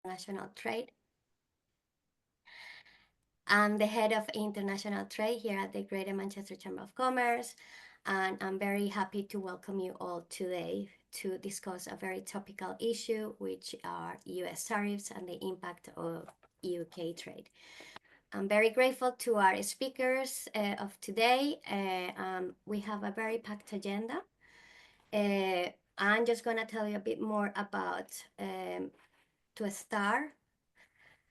international trade. I'm the head of international trade here at the Greater Manchester Chamber of Commerce, and I'm very happy to welcome you all today to discuss a very topical issue, which are US tariffs and the impact of UK trade. I'm very grateful to our speakers of today. We have a very packed agenda. I'm just going to tell you a bit more about to start.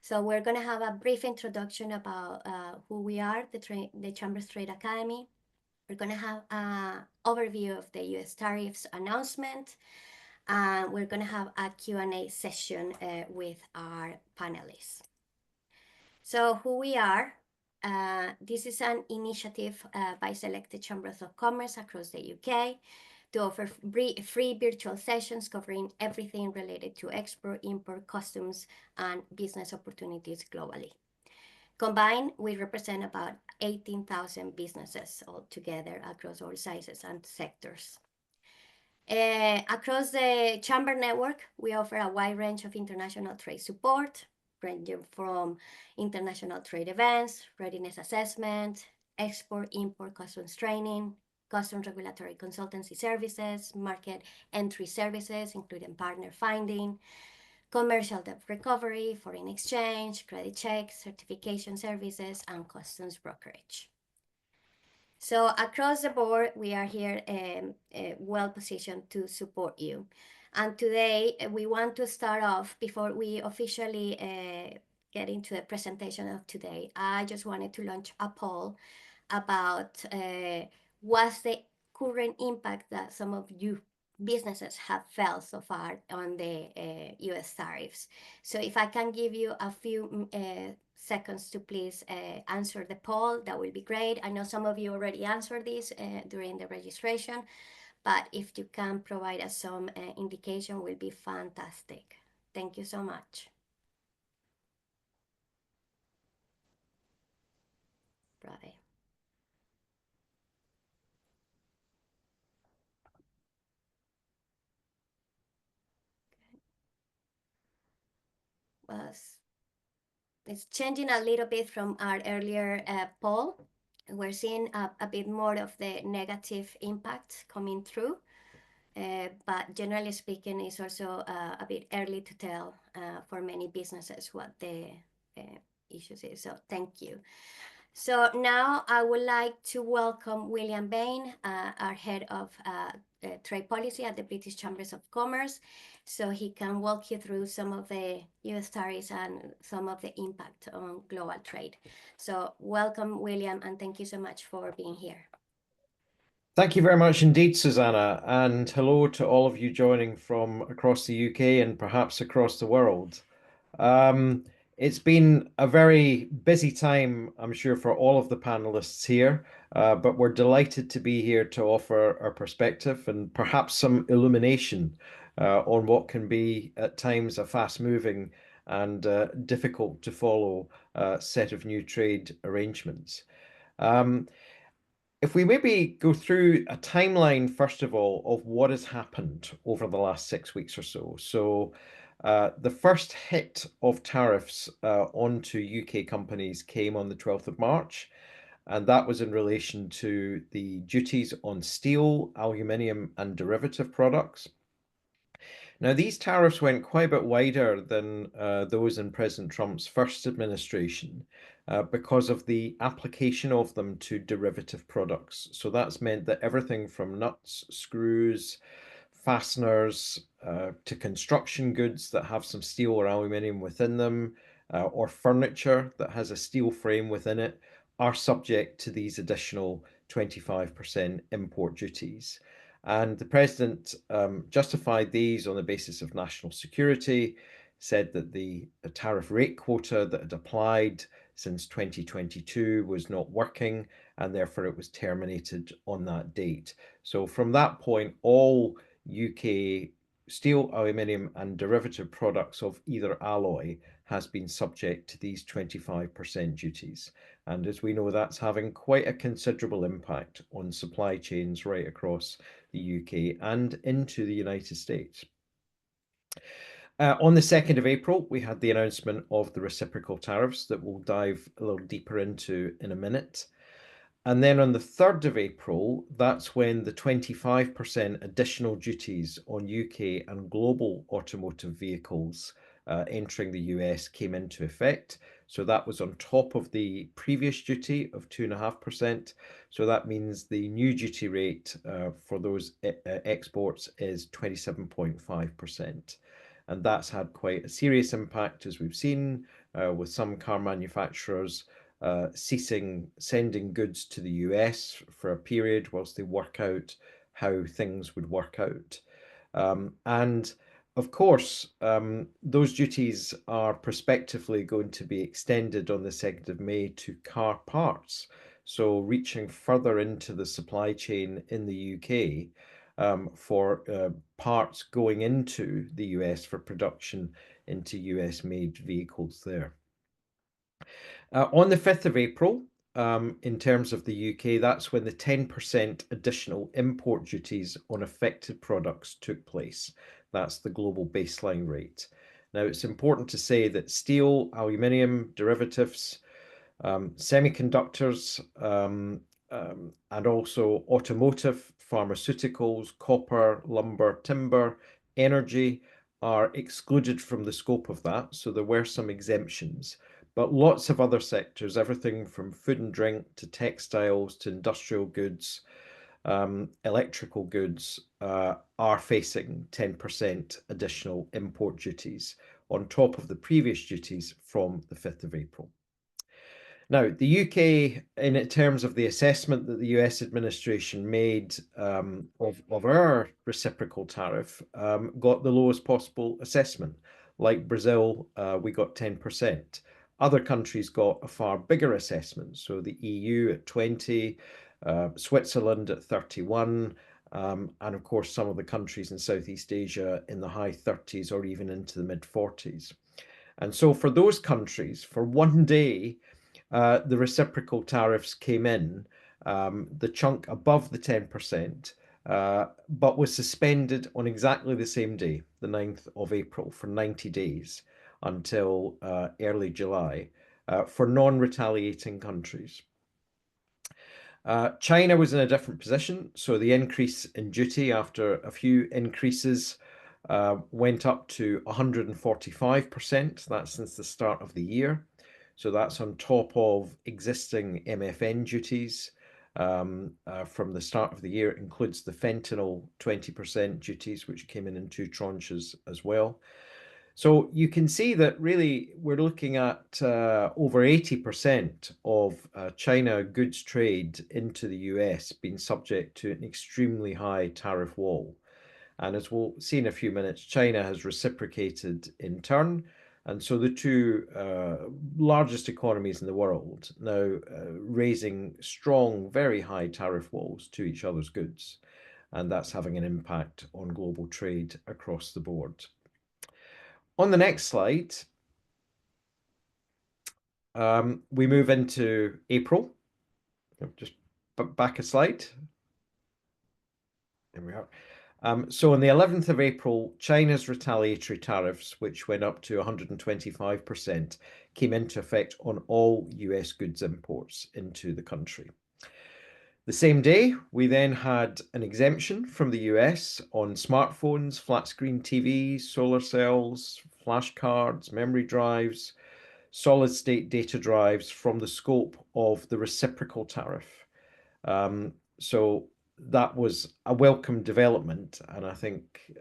So we're going to have a brief introduction about who we are, the Chambers Trade Academy. We're going to have an overview of the US tariffs announcement. And we're going to have a Q&A session with our panelists. So who we are, this is an initiative by selected chambers of commerce across the UK to offer free virtual sessions covering everything related to export, import, customs, and business opportunities globally. Combined, we represent about 18,000 businesses altogether across all sizes and sectors. Across the chamber network, we offer a wide range of international trade support, ranging from international trade events, readiness assessment, export, import, customs training, customs regulatory consultancy services, market entry services, including partner finding, commercial debt recovery, foreign exchange, credit checks, certification services, and customs brokerage. So across the board, we are here well positioned to support you. And today, we want to start off, before we officially get into the presentation of today, I just wanted to launch a poll about what's the current impact that some of you businesses have felt so far on the US tariffs. So if I can give you a few seconds to please answer the poll, that will be great. I know some of you already answered this during the registration, but if you can provide us some indication, will be fantastic. Thank you so much. Bravo. Well, it's changing a little bit from our earlier poll. We're seeing a bit more of the negative impact coming through. But generally speaking, it's also a bit early to tell for many businesses what the issues is. So thank you. So now I would like to welcome William Bain, our head of trade policy at the British Chambers of Commerce, so he can walk you through some of the US tariffs and some of the impact on global trade. So welcome, William, and thank you so much for being here. Thank you very much indeed, Susanna, and hello to all of you joining from across the UK and perhaps across the world. It's been a very busy time, I'm sure, for all of the panelists here, but we're delighted to be here to offer our perspective and perhaps some illumination on what can be at times a fast-moving and difficult to follow set of new trade arrangements. If we maybe go through a timeline, first of all, of what has happened over the last 6 weeks or so. So the first hit of tariffs onto UK companies came on the 12th of March, and that was in relation to the duties on steel, aluminium, and derivative products. Now, these tariffs went quite a bit wider than those in President Trump's first administration because of the application of them to derivative products. So that's meant that everything from nuts, screws, fasteners, to construction goods that have some steel or aluminium within them, or furniture that has a steel frame within it, are subject to these additional 25% import duties. And the president justified these on the basis of national security, said that the tariff rate quota that had applied since 2022 was not working, and therefore it was terminated on that date. So from that point, all UK steel, aluminium, and derivative products of either alloy has been subject to these 25% duties. And as we know, that's having quite a considerable impact on supply chains right across the UK and into the United States. On the 2nd of April, we had the announcement of the reciprocal tariffs that we'll dive a little deeper into in a minute. And then on the 3rd of April, that's when the 25% additional duties on UK and global automotive vehicles entering the US came into effect. So that was on top of the previous duty of 2.5%. So that means the new duty rate for those exports is 27.5%. And that's had quite a serious impact, as we've seen, with some car manufacturers ceasing sending goods to the US for a period whilst they work out how things would work out. And of course, those duties are prospectively going to be extended on the 2nd of May to car parts. So, reaching further into the supply chain in the UK for parts going into the US for production into US made vehicles there. On the 5th of April, in terms of the UK, that's when the 10% additional import duties on affected products took place. That's the global baseline rate. Now, it's important to say that steel, aluminium, derivatives, semiconductors, and also automotive, pharmaceuticals, copper, lumber, timber, energy are excluded from the scope of that. So there were some exemptions. But lots of other sectors, everything from food and drink to textiles to industrial goods, electrical goods, are facing 10% additional import duties on top of the previous duties from the 5th of April. Now, the UK, in terms of the assessment that the US administration made of our reciprocal tariff, got the lowest possible assessment. Like Brazil, we got 10%. Other countries got a far bigger assessment. So the EU at 20, Switzerland at 31, and of course, some of the countries in Southeast Asia in the high 30s or even into the mid 40s. And so for those countries, for one day, the reciprocal tariffs came in, the chunk above the 10%, but was suspended on exactly the same day, the 9th of April, for 90 days until early July for non-retaliating countries. China was in a different position, so the increase in duty after a few increases went up to 145%. That's since the start of the year. So that's on top of existing MFN duties from the start of the year. It includes the fentanyl 20% duties, which came in two tranches as well. So you can see that really we're looking at over 80% of China goods trade into the US being subject to an extremely high tariff wall. And as we'll see in a few minutes, China has reciprocated in turn. And so the two largest economies in the world now raising strong, very high tariff walls to each other's goods. And that's having an impact on global trade across the board. On the next slide, we move into April. Just back a slide. There we are. So on the 11th of April, China's retaliatory tariffs, which went up to 125%, came into effect on all US goods imports into the country. The same day, we then had an exemption from the US on smartphones, flat screen TVs, solar cells, flash cards, memory drives, solid state data drives from the scope of the reciprocal tariff. So that was a welcome development, and I think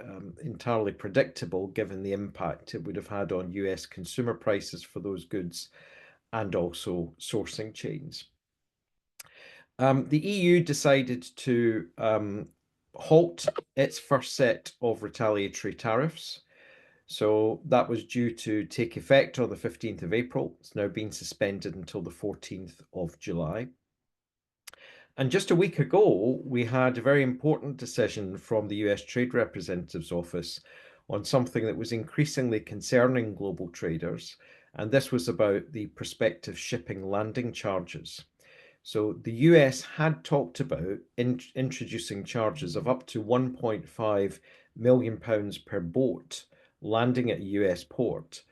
entirely predictable given the impact it would have had on US consumer prices for those goods and also sourcing chains. The EU decided to halt its first set of retaliatory tariffs. So that was due to take effect on the 15th of April. It's now been suspended until the 14th of July. And just a week ago, we had a very important decision from the US Trade Representative's Office on something that was increasingly concerning global traders. And this was about the prospective shipping landing charges. So the US had talked about introducing charges of up to £1.5 million per boat landing at a US port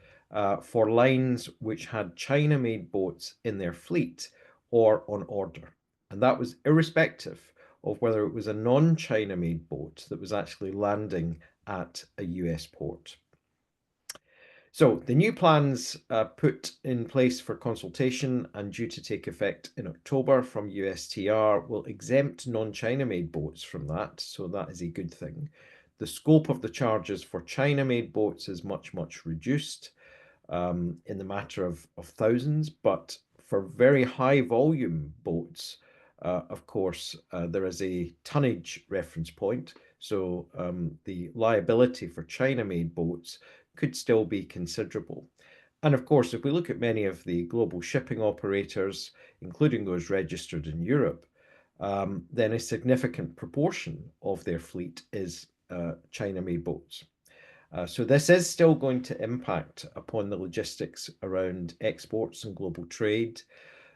for lines which had China made boats in their fleet or on order. And that was irrespective of whether it was a non China made boat that was actually landing at a US port. So the new plans put in place for consultation and due to take effect in October from USTR will exempt non-China made boats from that. So that is a good thing. The scope of the charges for China made boats is much, much reduced in the matter of thousands, but for very high volume boats, of course, there is a tonnage reference point. So the liability for China made boats could still be considerable. And of course, if we look at many of the global shipping operators, including those registered in Europe, then a significant proportion of their fleet is China made boats. So this is still going to impact upon the logistics around exports and global trade.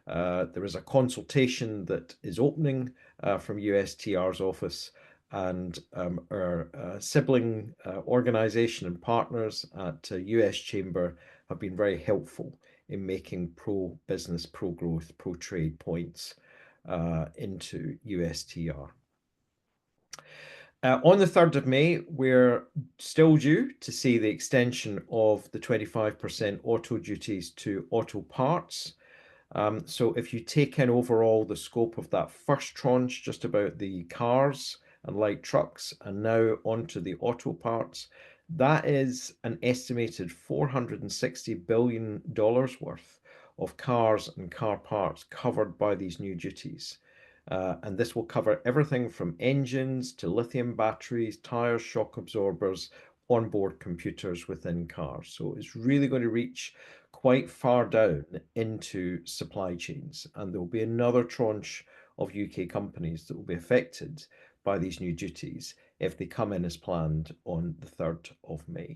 There is a consultation that is opening from USTR's office, and our sibling organization and partners at US Chamber have been very helpful in making pro-business, pro-growth, pro-trade points into USTR. On the 3rd of May, we're still due to see the extension of the 25% auto duties to auto parts. So if you take in overall the scope of that first tranche, just about the cars and light trucks, and now onto the auto parts, that is an estimated $460 billion worth of cars and car parts covered by these new duties. And this will cover everything from engines to lithium batteries, tires, shock absorbers, onboard computers within cars. So it's really going to reach quite far down into supply chains. And there will be another tranche of UK companies that will be affected by these new duties if they come in as planned on the 3rd of May.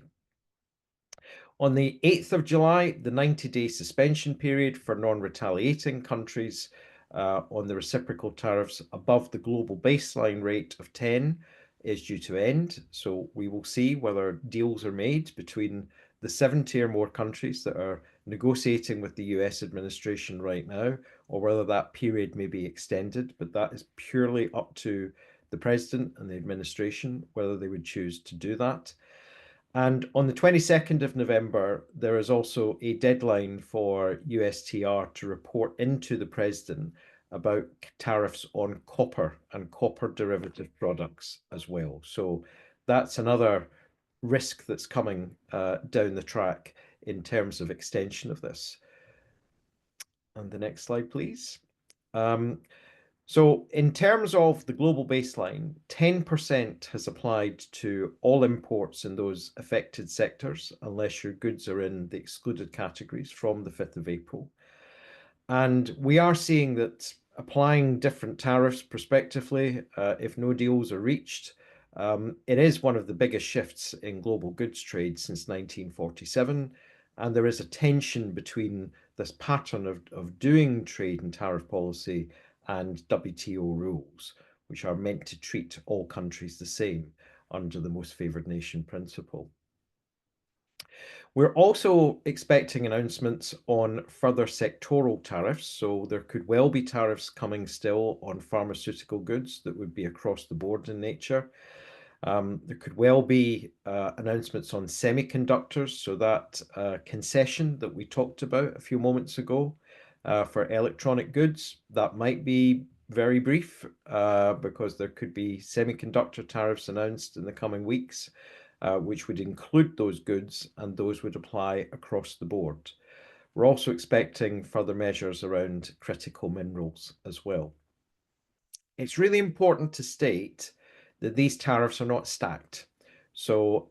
On the 8th of July, the 90-day suspension period for non-retaliating countries on the reciprocal tariffs above the global baseline rate of 10 is due to end. So we will see whether deals are made between the 70 or more countries that are negotiating with the US administration right now, or whether that period may be extended. But that is purely up to the president and the administration, whether they would choose to do that. And on the 22nd of November, there is also a deadline for USTR to report into the president about tariffs on copper and copper derivative products as well. So that's another risk that's coming down the track in terms of extension of this. And the next slide, please. So in terms of the global baseline, 10% has applied to all imports in those affected sectors, unless your goods are in the excluded categories from the 5th of April. And we are seeing that applying different tariffs prospectively, if no deals are reached, it is one of the biggest shifts in global goods trade since 1947. And there is a tension between this pattern of doing trade and tariff policy and WTO rules, which are meant to treat all countries the same under the most favored nation principle. We're also expecting announcements on further sectoral tariffs. So there could well be tariffs coming still on pharmaceutical goods that would be across the board in nature. There could well be announcements on semiconductors. So that concession that we talked about a few moments ago for electronic goods, that might be very brief because there could be semiconductor tariffs announced in the coming weeks, which would include those goods, and those would apply across the board. We're also expecting further measures around critical minerals as well. It's really important to state that these tariffs are not stacked. So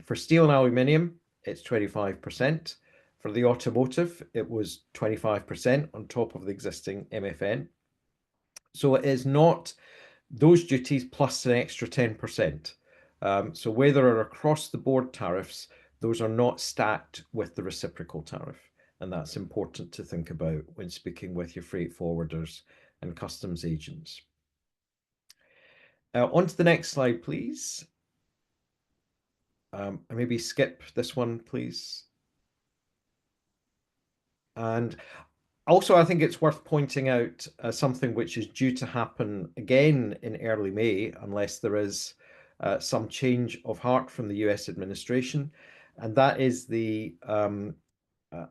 for steel and aluminium, it's 25%. For the automotive, it was 25% on top of the existing MFN. So it is not those duties plus an extra 10%. So where there are across the board tariffs, those are not stacked with the reciprocal tariff. And that's important to think about when speaking with your freight forwarders and customs agents. On to the next slide, please. And maybe skip this one, please. And also, I think it's worth pointing out something which is due to happen again in early May, unless there is some change of heart from the US administration, and that is the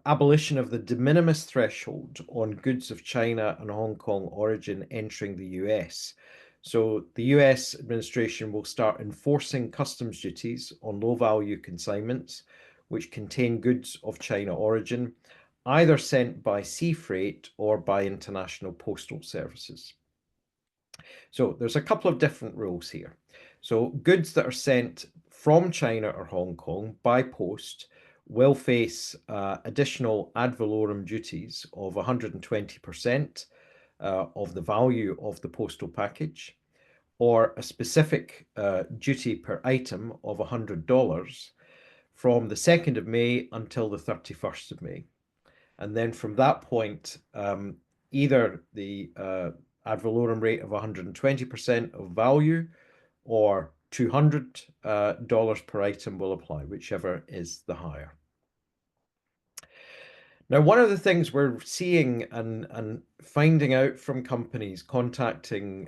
abolition of the de minimis threshold on goods of China and Hong Kong origin entering the US. So the US administration will start enforcing customs duties on low value consignments which contain goods of China origin, either sent by sea freight or by international postal services. So there's a couple of different rules here. So goods that are sent from China or Hong Kong by post will face additional ad valorem duties of 120% of the value of the postal package, or a specific duty per item of $100 from the 2nd of May until the 31st of May. And then from that point, either the ad valorem rate of 120% of value or $200 per item will apply, whichever is the higher. Now, one of the things we're seeing and finding out from companies contacting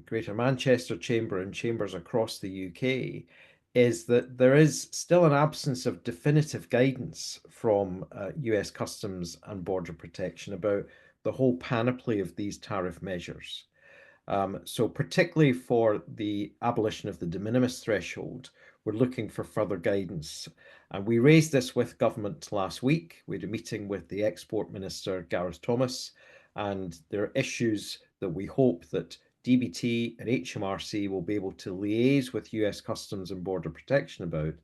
Greater Manchester Chamber and chambers across the UK is that there is still an absence of definitive guidance from US Customs and Border Protection about the whole panoply of these tariff measures. So particularly for the abolition of the de minimis threshold, we're looking for further guidance. And we raised this with government last week. We had a meeting with the Export Minister, Gareth Thomas, and there are issues that we hope that DBT and HMRC will be able to liaise with US Customs and Border Protection about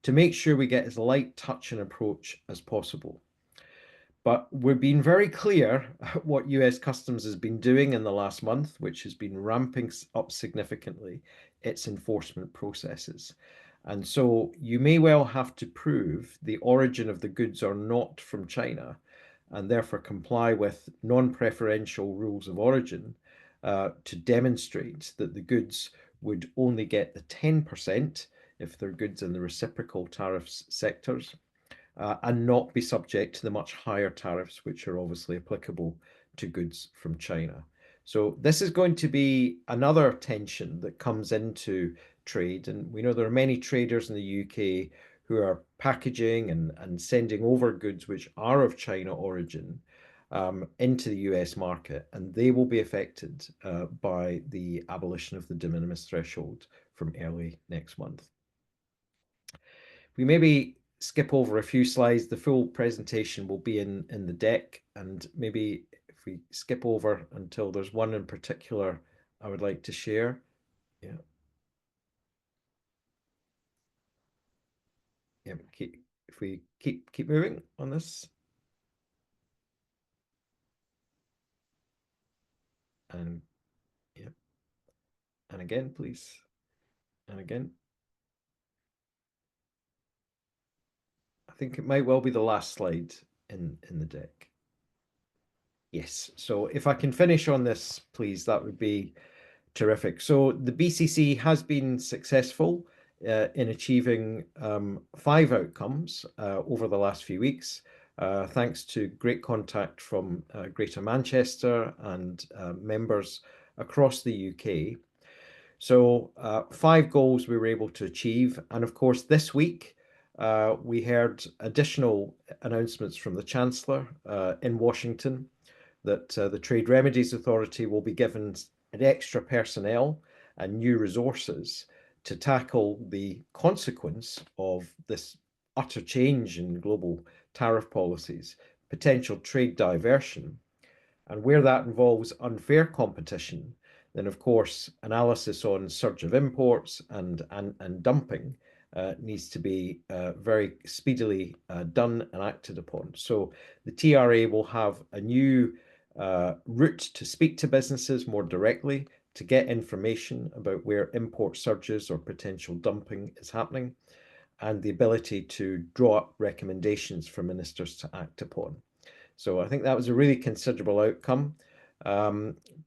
to make sure we get as light touch an approach as possible. But we've been very clear what US Customs has been doing in the last month, which has been ramping up significantly its enforcement processes. And so you may well have to prove the origin of the goods are not from China and therefore comply with non-preferential rules of origin to demonstrate that the goods would only get the 10% if they're goods in the reciprocal tariffs sectors and not be subject to the much higher tariffs, which are obviously applicable to goods from China. So this is going to be another tension that comes into trade. And we know there are many traders in the UK who are packaging and sending over goods which are of China origin into the US market, and they will be affected by the abolition of the de minimis threshold from early next month. We maybe skip over a few slides. The full presentation will be in the deck, and maybe if we skip over until there's one in particular I would like to share. Yeah. Yeah, if we keep moving on this. And yeah, and again, please. And again. I think it might well be the last slide in the deck. Yes. So if I can finish on this, please, that would be terrific. So the BCC has been successful in achieving 5 outcomes over the last few weeks, thanks to great contact from Greater Manchester and members across the UK. So 5 goals we were able to achieve. And of course, this week, we heard additional announcements from the Chancellor in Washington that the Trade Remedies Authority will be given extra personnel and new resources to tackle the consequence of this utter change in global tariff policies, potential trade diversion. And where that involves unfair competition, then of course analysis on surge of imports and dumping needs to be very speedily done and acted upon. So the TRA will have a new route to speak to businesses more directly to get information about where import surges or potential dumping is happening, and the ability to draw up recommendations for ministers to act upon. So I think that was a really considerable outcome.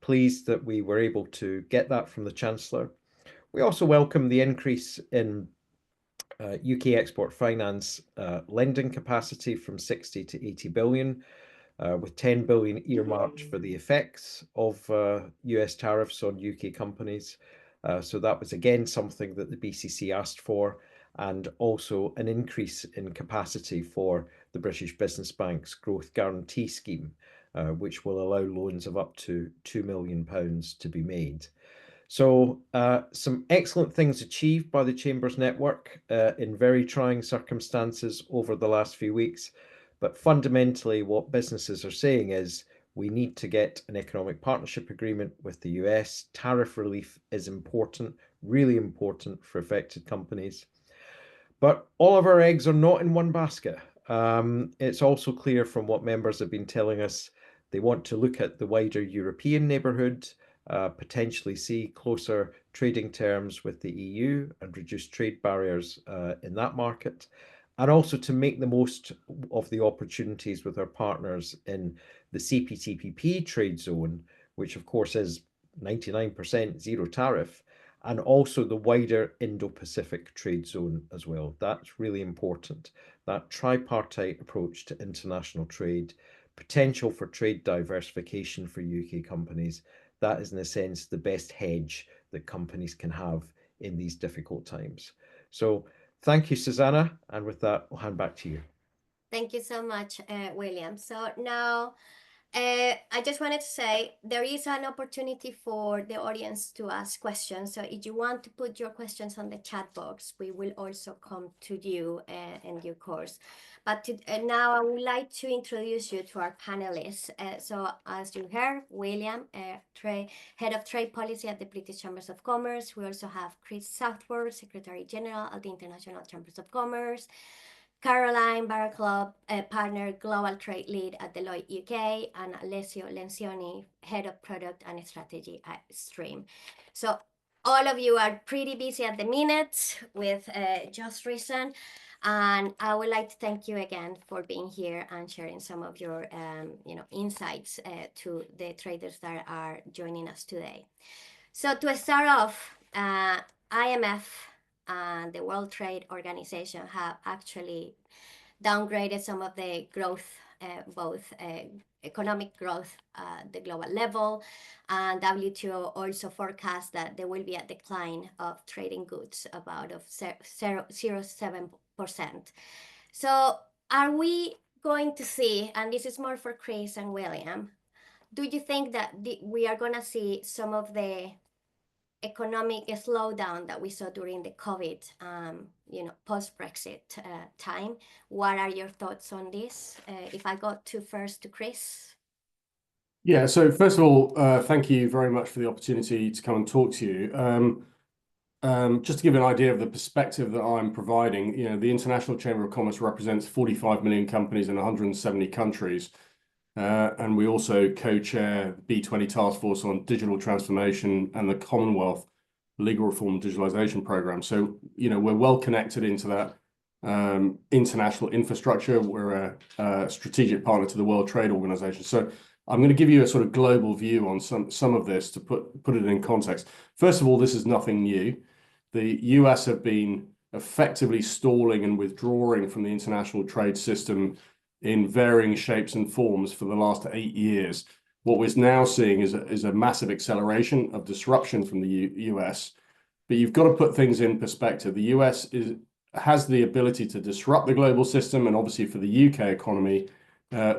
Pleased that we were able to get that from the Chancellor. We also welcome the increase in UK export finance lending capacity from 60 to 80 billion, with 10 billion earmarked for the effects of US tariffs on UK companies. So that was again something that the BCC asked for, and also an increase in capacity for the British Business Bank's Growth Guarantee Scheme, which will allow loans of up to £2 million to be made. So, some excellent things achieved by the Chamber's network in very trying circumstances over the last few weeks. But fundamentally, what businesses are saying is we need to get an economic partnership agreement with the US. Tariff relief is important, really important for affected companies. But all of our eggs are not in one basket. It's also clear from what members have been telling us, they want to look at the wider European neighbourhood, potentially see closer trading terms with the EU and reduce trade barriers in that market, and also to make the most of the opportunities with our partners in the CPTPP trade zone, which of course is 99% zero tariff, and also the wider Indo-Pacific trade zone as well. That's really important. That tripartite approach to international trade, potential for trade diversification for UK companies, that is in a sense the best hedge that companies can have in these difficult times. So thank you, Susanna. And with that, I'll hand back to you. Thank you so much, William. So now I just wanted to say there is an opportunity for the audience to ask questions. So if you want to put your questions on the chat box, we will also come to you in due course. But now I would like to introduce you to our panelists. So as you heard, William, Head of Trade Policy at the British Chambers of Commerce. We also have Chris Southworth, Secretary General at the International Chambers of Commerce. Caroline Barraclough, Partner Global Trade Lead at Deloitte UK, and Alessio Lencioni, Head of Product and Strategy at Stream. So all of you are pretty busy at the minute with just reason, and I would like to thank you again for being here and sharing some of your insights to the traders that are joining us today. So to start off, IMF and the World Trade Organization have actually downgraded some of the growth, both economic growth at the global level, and WTO also forecast that there will be a decline of trading goods about of 0.07%. So are we going to see, and this is more for Chris and William, do you think that we are going to see some of the economic slowdown that we saw during the COVID, post-Brexit time? What are your thoughts on this? If I go first to Chris. Yeah, so first of all, thank you very much for the opportunity to come and talk to you. Just to give an idea of the perspective that I'm providing, the International Chamber of Commerce represents 45 million companies in 170 countries. And we also co-chair the B20 Task Force on Digital Transformation and the Commonwealth Legal Reform Digitalization Program. So, we're well connected into that international infrastructure. We're a strategic partner to the World Trade Organization. So I'm going to give you a sort of global view on some of this to put it in context. First of all, this is nothing new. The US have been effectively stalling and withdrawing from the international trade system in varying shapes and forms for the last 8 years. What we're now seeing is a massive acceleration of disruption from the US. But you've got to put things in perspective. The US has the ability to disrupt the global system, and obviously for the UK economy,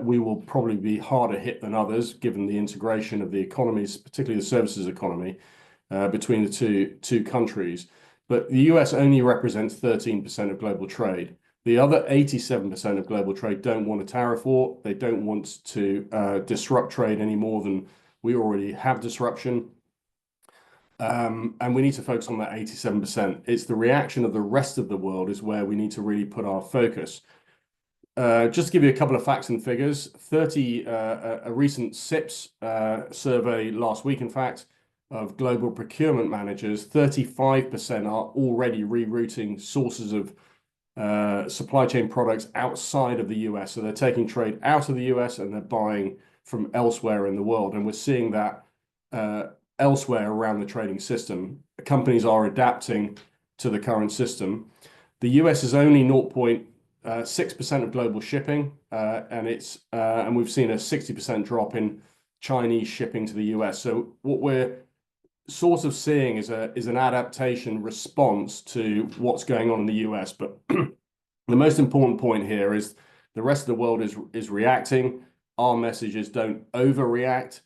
we will probably be harder hit than others, given the integration of the economies, particularly the services economy, between the two countries. But the US only represents 13% of global trade. The other 87% of global trade don't want a tariff war. They don't want to disrupt trade any more than we already have disruption. And we need to focus on that 87%. It's the reaction of the rest of the world is where we need to really put our focus. Just to give you a couple of facts and figures, a recent SIPS survey last week, in fact, of global procurement managers, 35% are already rerouting sources of supply chain products outside of the US. So they're taking trade out of the US and they're buying from elsewhere in the world. And we're seeing that elsewhere around the trading system. Companies are adapting to the current system. The US is only 0.6% of global shipping, and we've seen a 60% drop in Chinese shipping to the US. So what we're sort of seeing is an adaptation response to what's going on in the US. But the most important point here is the rest of the world is reacting. Our message is don't overreact.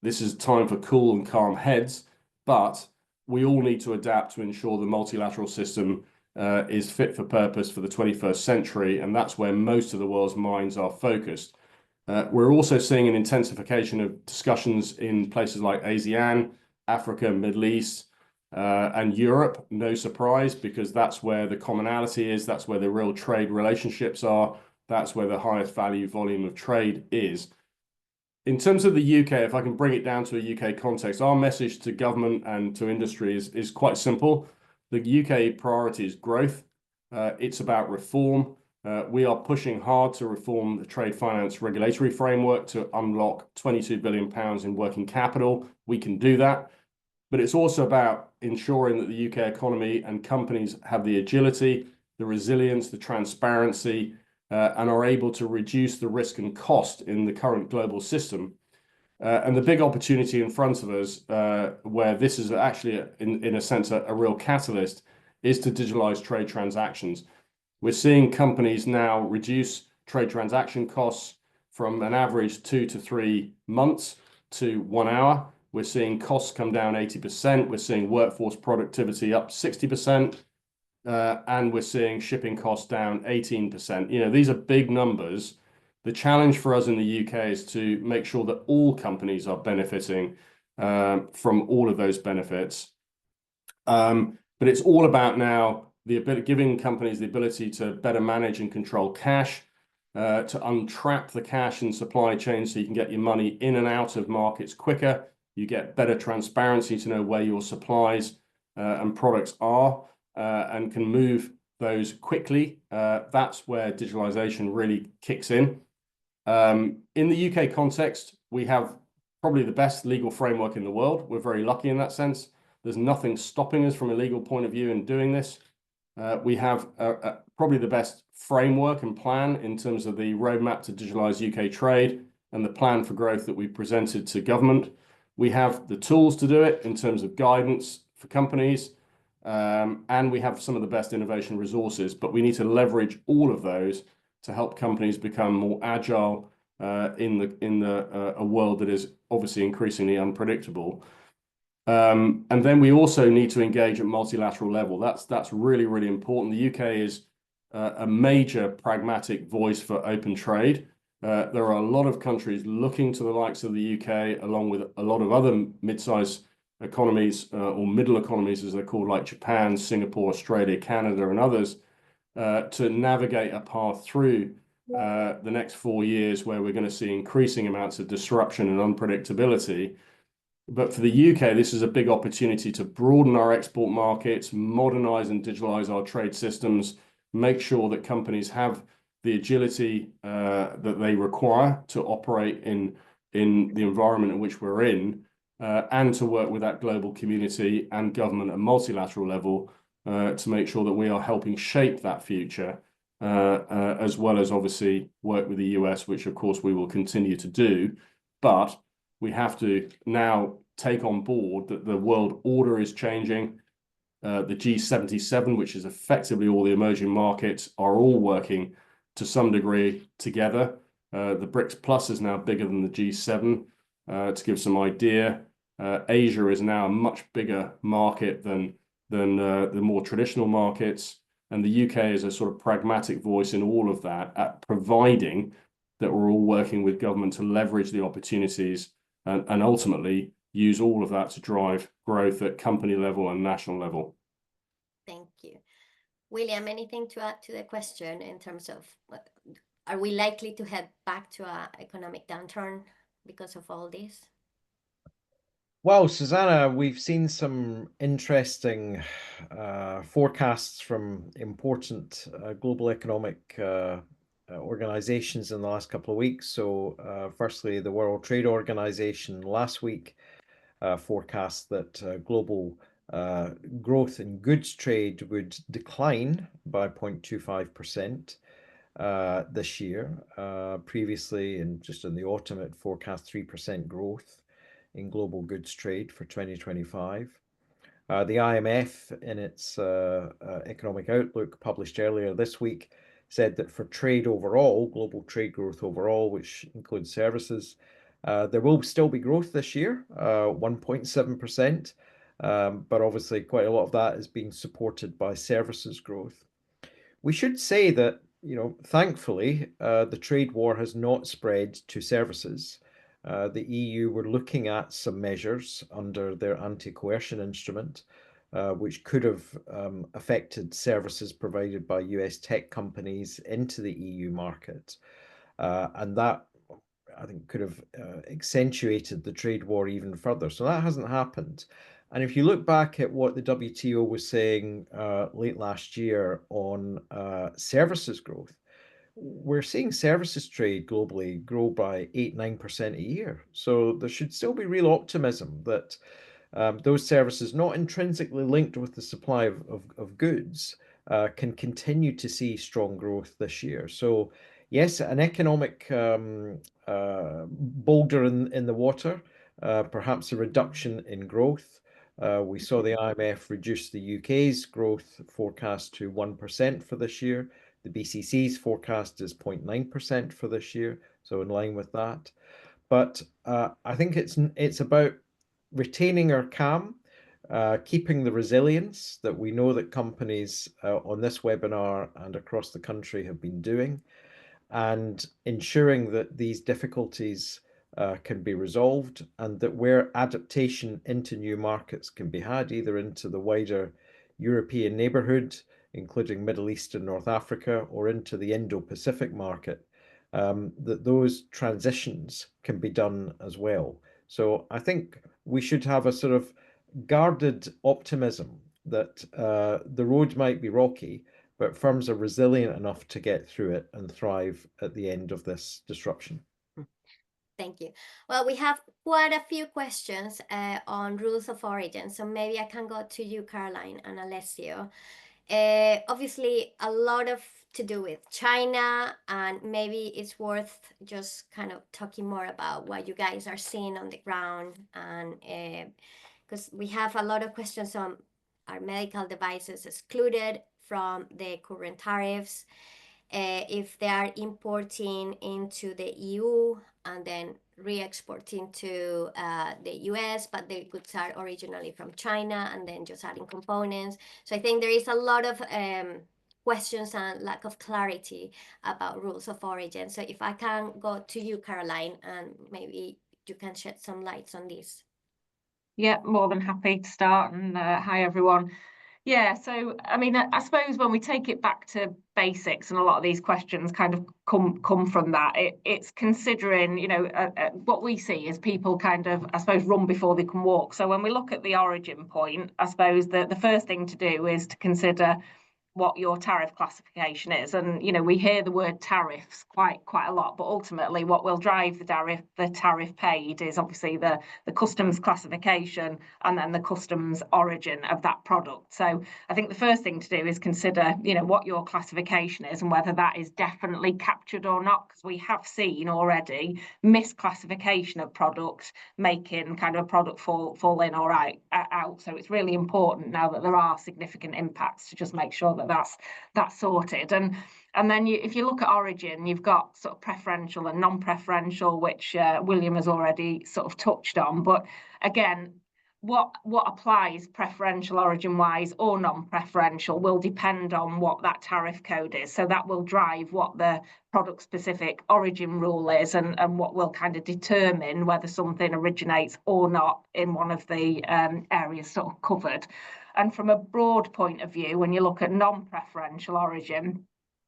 This is time for cool and calm heads, but we all need to adapt to ensure the multilateral system is fit for purpose for the 21st century, and that's where most of the world's minds are focused. We're also seeing an intensification of discussions in places like ASEAN, Africa, Middle East, and Europe. No surprise, because that's where the commonality is, that's where the real trade relationships are, that's where the highest value volume of trade is. In terms of the UK, if I can bring it down to a UK context, our message to government and to industry is quite simple. The UK priority is growth. It's about reform. We are pushing hard to reform the trade finance regulatory framework to unlock £22 billion in working capital. We can do that. But it's also about ensuring that the UK economy and companies have the agility, the resilience, the transparency, and are able to reduce the risk and cost in the current global system. And the big opportunity in front of us, where this is actually, in a sense, a real catalyst, is to digitalize trade transactions. We're seeing companies now reduce trade transaction costs from an average 2 to 3 months to 1 hour. We're seeing costs come down 80%. We're seeing workforce productivity up 60%. And we're seeing shipping costs down 18%. These are big numbers. The challenge for us in the UK is to make sure that all companies are benefiting from all of those benefits. But it's all about now giving companies the ability to better manage and control cash, to untrap the cash in supply chain so you can get your money in and out of markets quicker. You get better transparency to know where your supplies and products are, and can move those quickly. That's where digitalization really kicks in. In the UK context, we have probably the best legal framework in the world. We're very lucky in that sense. There's nothing stopping us from a legal point of view in doing this. We have probably the best framework and plan in terms of the roadmap to digitalize UK trade and the plan for growth that we presented to government. We have the tools to do it in terms of guidance for companies, and we have some of the best innovation resources, but we need to leverage all of those to help companies become more agile in a world that is obviously increasingly unpredictable. And then we also need to engage at multilateral level. That's really, really important. The UK is a major pragmatic voice for open trade. There are a lot of countries looking to the likes of the UK, along with a lot of other mid-sized economies or middle economies, as they're called, like Japan, Singapore, Australia, Canada, and others, to navigate a path through the next 4 years where we're going to see increasing amounts of disruption and unpredictability. But for the UK, this is a big opportunity to broaden our export markets, modernize and digitalize our trade systems, make sure that companies have the agility that they require to operate in the environment in which we're in, and to work with that global community and government at multilateral level to make sure that we are helping shape that future, as well as obviously work with the US, which of course we will continue to do. But we have to now take on board that the world order is changing. The G77, which is effectively all the emerging markets, are all working to some degree together. The BRICS Plus is now bigger than the G7, to give some idea. Asia is now a much bigger market than the more traditional markets. And the UK is a sort of pragmatic voice in all of that, at providing that we're all working with government to leverage the opportunities and ultimately use all of that to drive growth at company level and national level. Thank you. William, anything to add to the question in terms of are we likely to head back to an economic downturn because of all this? Well, Susanna, we've seen some interesting forecasts from important global economic organizations in the last couple of weeks. So firstly, the World Trade Organization last week forecast that global growth in goods trade would decline by 0.25% this year. Previously, and just in the autumn, it forecast 3% growth in global goods trade for 2025. The IMF, in its economic outlook published earlier this week, said that for trade overall, global trade growth overall, which includes services, there will still be growth this year, 1.7%, but obviously quite a lot of that is being supported by services growth. We should say that, thankfully, the trade war has not spread to services. The EU were looking at some measures under their anti-coercion instrument, which could have affected services provided by US tech companies into the EU market. And that, I think, could have accentuated the trade war even further. So that hasn't happened. And if you look back at what the WTO was saying late last year on services growth, we're seeing services trade globally grow by 8-9% a year. So there should still be real optimism that those services, not intrinsically linked with the supply of goods, can continue to see strong growth this year. So yes, an economic boulder in the water, perhaps a reduction in growth. We saw the IMF reduce the UK's growth forecast to 1% for this year. The BCC's forecast is 0.9% for this year, so in line with that. But I think it's about retaining our calm, keeping the resilience that we know that companies on this webinar and across the country have been doing, and ensuring that these difficulties can be resolved, and that where adaptation into new markets can be had, either into the wider European neighborhood, including Middle East and North Africa, or into the Indo-Pacific market, that those transitions can be done as well. So I think we should have a sort of guarded optimism that the road might be rocky, but firms are resilient enough to get through it and thrive at the end of this disruption. Thank you. Well, we have quite a few questions on rules of origin, so maybe I can go to you, Caroline and Alessio. Obviously, a lot of to do with China, and maybe it's worth just kind of talking more about what you guys are seeing on the ground, and because we have a lot of questions on our medical devices excluded from the current tariffs, if they are importing into the EU and then re-exporting to the US, but the goods are originally from China, and then just adding components. So I think there is a lot of questions and lack of clarity about rules of origin. So if I can go to you, Caroline, and maybe you can shed some lights on this. Yeah, more than happy to start. And hi, everyone. Yeah, so I mean, I suppose when we take it back to basics, and a lot of these questions kind of come from that, it's considering, what we see is people kind of, I suppose, run before they can walk. So when we look at the origin point, I suppose the first thing to do is to consider what your tariff classification is. And we hear the word tariffs quite a lot, but ultimately what will drive the tariff paid is obviously the customs classification and then the customs origin of that product. So I think the first thing to do is consider what your classification is and whether that is definitely captured or not, because we have seen already misclassification of products making kind of a product fall in or out. So it's really important now that there are significant impacts to just make sure that that's sorted. And then if you look at origin, you've got sort of preferential and non-preferential, which William has already sort of touched on. But again, what applies preferential origin wise or non-preferential will depend on what that tariff code is. So that will drive what the product specific origin rule is, and what will kind of determine whether something originates or not in one of the areas sort of covered. And from a broad point of view, when you look at non-preferential origin,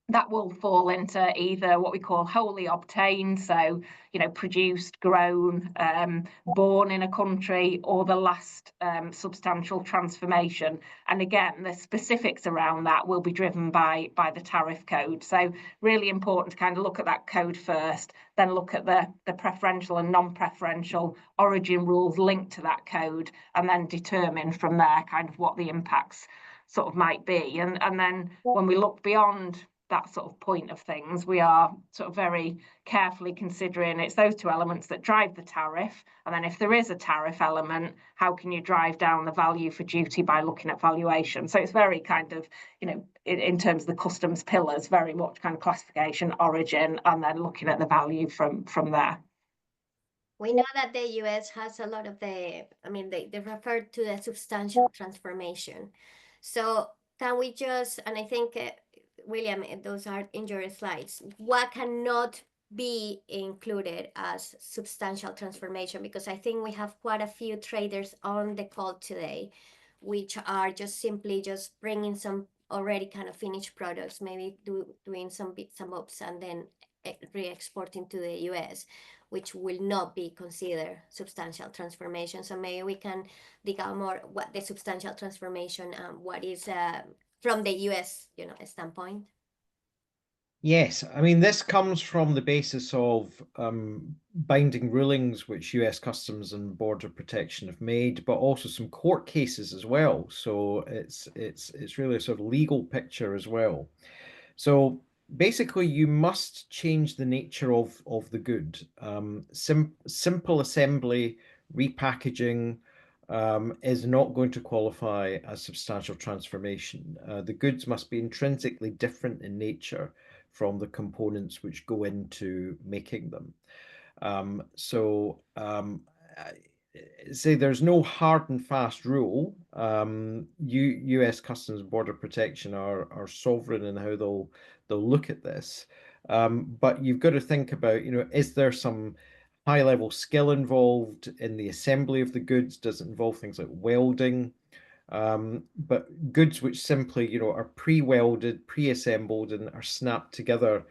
that will fall into either what we call wholly obtained, so produced, grown, born in a country, or the last substantial transformation. And again, the specifics around that will be driven by the tariff code. So really important to kind of look at that code first, then look at the preferential and non-preferential origin rules linked to that code, and then determine from there kind of what the impacts sort of might be. And then when we look beyond that sort of point of things, we are sort of very carefully considering it's those two elements that drive the tariff. And then if there is a tariff element, how can you drive down the value for duty by looking at valuation? So it's very kind of, in terms of the customs pillars, very much kind of classification, origin, and then looking at the value from there. We know that the US has a lot of they refer to the substantial transformation. So can we just, and I think, William, those are in your slides, what cannot be included as substantial transformation? Because I think we have quite a few traders on the call today, which are just simply just bringing some already kind of finished products, maybe doing some bits and bobs, and then re-exporting to the US, which will not be considered substantial transformation. So maybe we can dig out more what the substantial transformation and what is from the US, standpoint. Yes, I mean, this comes from the basis of binding rulings which US Customs and Border Protection have made, but also some court cases as well. So it's really a sort of legal picture as well. So basically, you must change the nature of the good. Simple assembly, repackaging is not going to qualify as substantial transformation. The goods must be intrinsically different in nature from the components which go into making them. Say there's no hard and fast rule. US Customs and Border Protection are sovereign in how they'll look at this. But you've got to think about, is there some high level skill involved in the assembly of the goods? Does it involve things like welding? But goods which simply, are pre-welded, pre-assembled, and are snapped together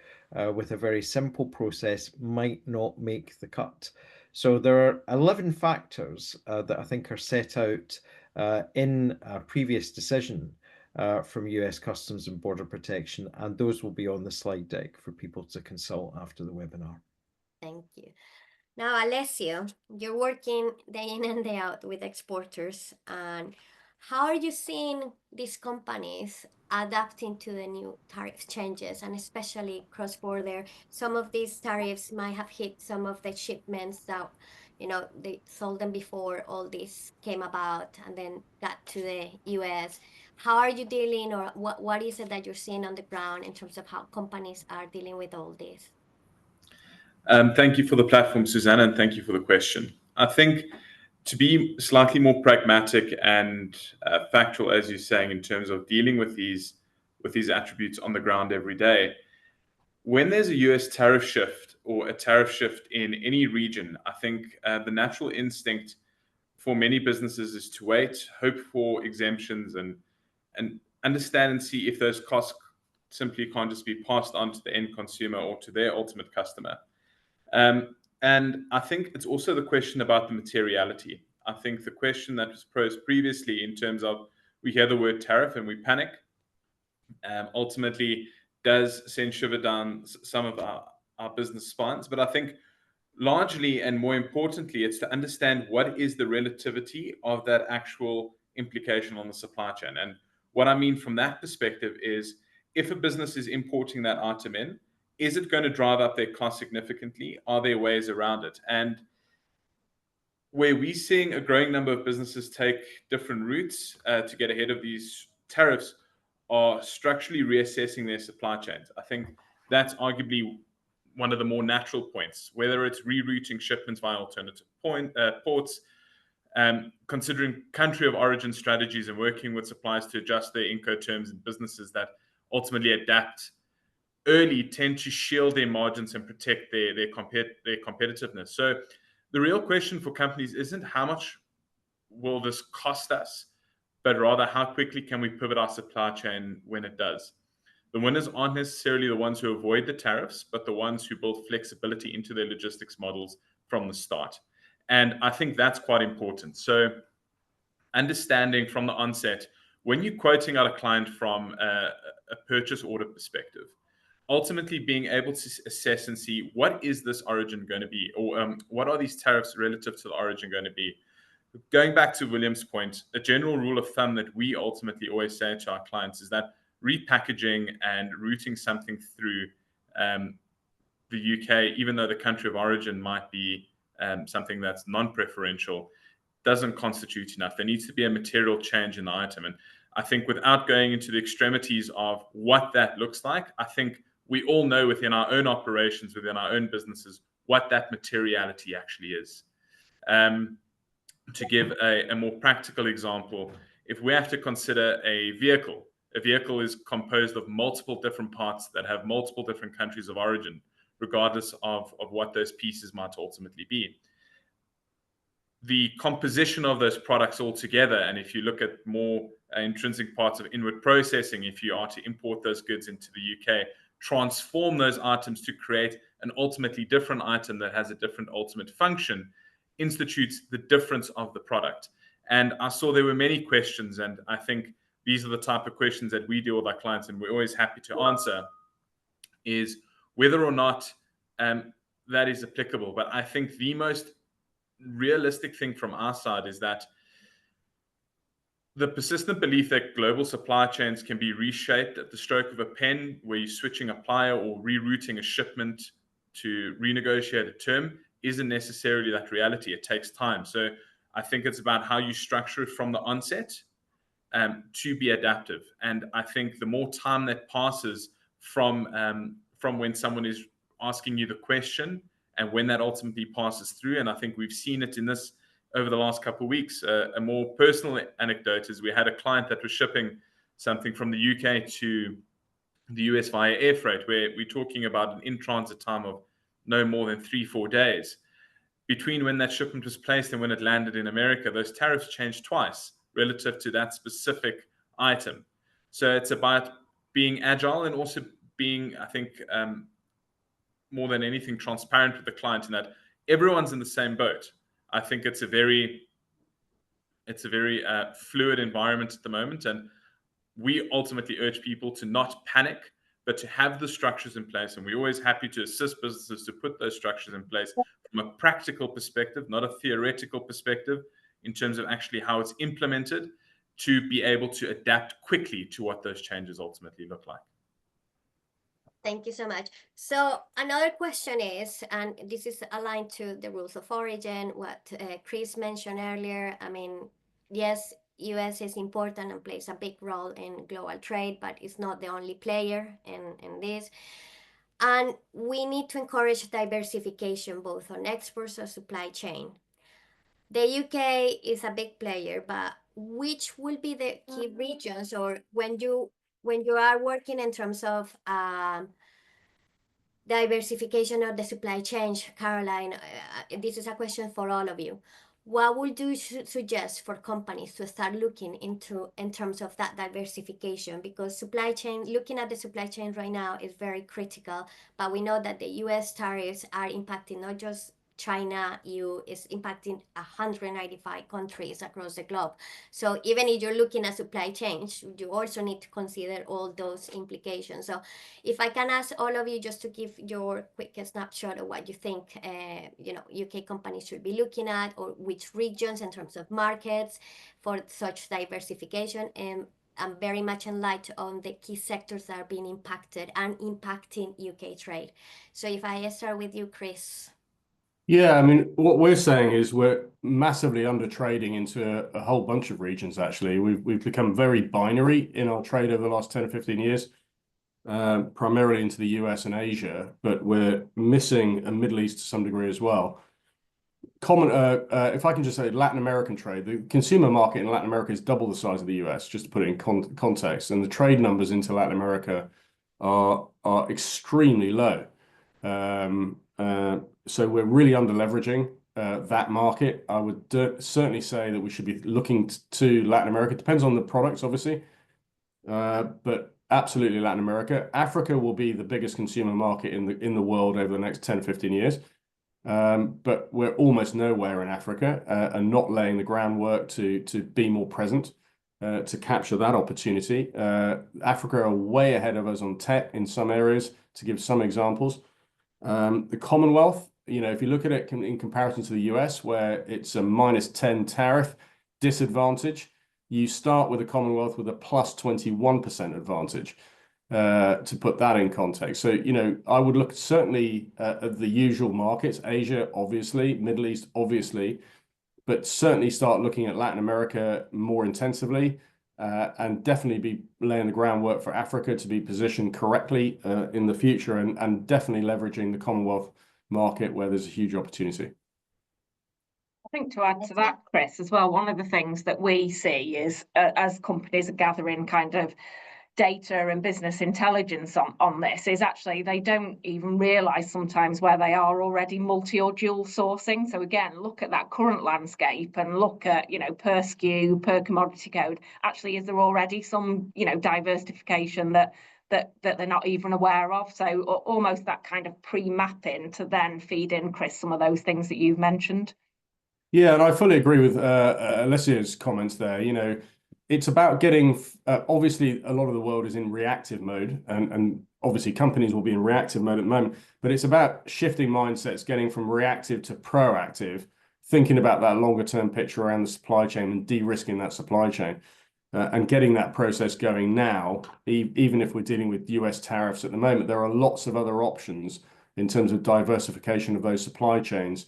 with a very simple process might not make the cut. So there are 11 factors that I think are set out in a previous decision from US Customs and Border Protection, and those will be on the slide deck for people to consult after the webinar. Thank you. Now, Alessio, you're working day in and day out with exporters, and how are you seeing these companies adapting to the new tariff changes, and especially cross-border? Some of these tariffs might have hit some of the shipments that, they sold them before all this came about and then got to the US. How are you dealing, or what is it that you're seeing on the ground in terms of how companies are dealing with all this? Thank you for the platform, Susanna, and thank you for the question. I think to be slightly more pragmatic and factual, as you're saying, in terms of dealing with these attributes on the ground every day, when there's a US tariff shift or a tariff shift in any region, I think the natural instinct for many businesses is to wait, hope for exemptions, and understand and see if those costs simply can't just be passed on to the end consumer or to their ultimate customer. And I think it's also the question about the materiality. I think the question that was posed previously in terms of we hear the word tariff and we panic, ultimately does send shiver down some of our business spines. But I think largely and more importantly, it's to understand what is the relativity of that actual implication on the supply chain. And what I mean from that perspective is if a business is importing that item in, is it going to drive up their cost significantly? Are there ways around it? And where we're seeing a growing number of businesses take different routes to get ahead of these tariffs are structurally reassessing their supply chains. I think that's arguably one of the more natural points, whether it's rerouting shipments via alternative ports, considering country of origin strategies and working with suppliers to adjust their Incoterms, and businesses that ultimately adapt early tend to shield their margins and protect their competitiveness. So the real question for companies isn't how much will this cost us, but rather how quickly can we pivot our supply chain when it does. The winners aren't necessarily the ones who avoid the tariffs, but the ones who build flexibility into their logistics models from the start. And I think that's quite important. So understanding from the onset, when you're quoting out a client from a purchase order perspective, ultimately being able to assess and see what is this origin going to be, or what are these tariffs relative to the origin going to be. Going back to William's point, a general rule of thumb that we ultimately always say to our clients is that repackaging and routing something through the UK, even though the country of origin might be something that's non-preferential, doesn't constitute enough. There needs to be a material change in the item. And I think without going into the extremities of what that looks like, I think we all know within our own operations, within our own businesses, what that materiality actually is. To give a more practical example, if we have to consider a vehicle is composed of multiple different parts that have multiple different countries of origin, regardless of what those pieces might ultimately be. The composition of those products altogether, and if you look at more intrinsic parts of inward processing, if you are to import those goods into the UK, transform those items to create an ultimately different item that has a different ultimate function, institutes the difference of the product. And I saw there were many questions, and I think these are the type of questions that we deal with our clients, and we're always happy to answer, is whether or not that is applicable. But I think the most realistic thing from our side is that the persistent belief that global supply chains can be reshaped at the stroke of a pen, where you're switching a supplier or rerouting a shipment to renegotiate a term, isn't necessarily that reality. It takes time. So I think it's about how you structure it from the onset to be adaptive. And I think the more time that passes from when someone is asking you the question and when that ultimately passes through, and I think we've seen it in this over the last couple of weeks. A more personal anecdote is we had a client that was shipping something from the UK to the US via air freight, where we're talking about an in-transit time of no more than 3-4 days. Between when that shipment was placed and when it landed in America, those tariffs changed twice relative to that specific item. So it's about being agile and also being, I think, more than anything, transparent with the client in that everyone's in the same boat. I think it's a very fluid environment at the moment, and we ultimately urge people to not panic, but to have the structures in place. And we're always happy to assist businesses to put those structures in place from a practical perspective, not a theoretical perspective, in terms of actually how it's implemented, to be able to adapt quickly to what those changes ultimately look like. Thank you so much. So another question is, and this is aligned to the rules of origin, what Chris mentioned earlier. I mean, yes, US is important and plays a big role in global trade, but it's not the only player in this. And we need to encourage diversification, both on exports or supply chain. The UK is a big player, but which will be the key regions, or when you are working in terms of diversification of the supply chain, Caroline, this is a question for all of you. What would you suggest for companies to start looking into in terms of that diversification? Because looking at the supply chain right now is very critical, but we know that the US tariffs are impacting not just China, EU, is impacting 195 countries across the globe. So even if you're looking at supply chains, you also need to consider all those implications. So if I can ask all of you just to give your quick snapshot of what you think, UK companies should be looking at, or which regions in terms of markets for such diversification. I'm very much in light on the key sectors that are being impacted and impacting UK trade. So if I start with you, Chris. Yeah, I mean, what we're saying is we're massively under trading into a whole bunch of regions, actually. We've become very binary in our trade over the last 10 or 15 years, primarily into the US and Asia, but we're missing a Middle East to some degree as well. If I can just say Latin American trade, the consumer market in Latin America is double the size of the US, just to put it in context. And the trade numbers into Latin America are extremely low. So we're really under leveraging that market. I would certainly say that we should be looking to Latin America. It depends on the products, obviously. But absolutely Latin America. Africa will be the biggest consumer market in the world over the next 10, 15 years. But we're almost nowhere in Africa and not laying the groundwork to be more present to capture that opportunity. Africa are way ahead of us on tech in some areas, to give some examples. The Commonwealth, if you look at it in comparison to the US, where it's a -10 tariff disadvantage, you start with the Commonwealth with a +21% advantage. To put that in context. So, I would look certainly at the usual markets, Asia, obviously, Middle East, obviously, but certainly start looking at Latin America more intensively, and definitely be laying the groundwork for Africa to be positioned correctly in the future, and definitely leveraging the Commonwealth market where there's a huge opportunity. I think to add to that, Chris, as well, one of the things that we see is as companies are gathering kind of data and business intelligence on this, is actually they don't even realize sometimes where they are already multi or dual sourcing. So again, look at that current landscape and look at, per SKU, per commodity code, actually is there already some, diversification that they're not even aware of? So almost that kind of pre-mapping to then feed in, Chris, some of those things that you've mentioned. Yeah, and I fully agree with Alessia's comments there. It's about getting, obviously, a lot of the world is in reactive mode, and obviously companies will be in reactive mode at the moment, but it's about shifting mindsets, getting from reactive to proactive, thinking about that longer term picture around the supply chain and de-risking that supply chain, and getting that process going now. Even if we're dealing with US tariffs at the moment, there are lots of other options in terms of diversification of those supply chains.